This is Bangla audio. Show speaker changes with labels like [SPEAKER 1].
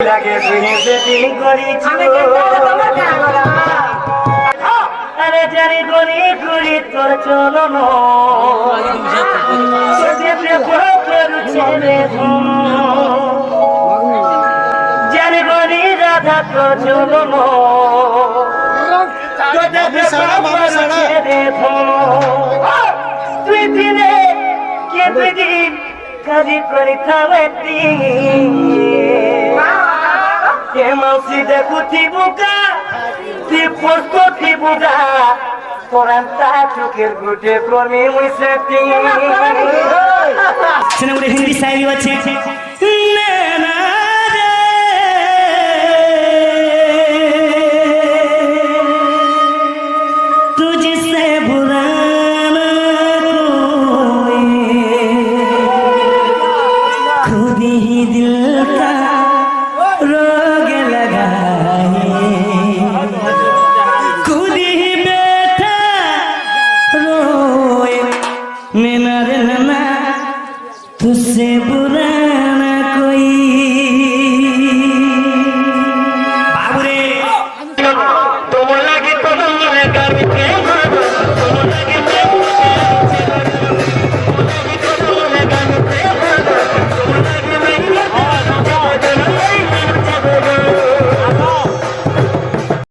[SPEAKER 1] লাগে সেদিন করেছি আরে জানি গনি ঘুরি তোর চলন জানি গনি রাধা তোর চলন তুই দিনে কে তুই দিন কাজি করে খাওয়াতি কে মাউসি দেখুছি বুকা তুই পোস্ত বুকা তোরান তা চোখের গুটে ক্রমে মুইসাতি
[SPEAKER 2] সেনা ଗୋଟେ ହିନ୍ଦୀ ଶାୟରୀ ଅଛି ନା तुझसे बुरा ना कोई खुद ही दिल का रोग लगाए खुद ही बैठा रोए नैना रे नैना तुझसे बुरा ना कोई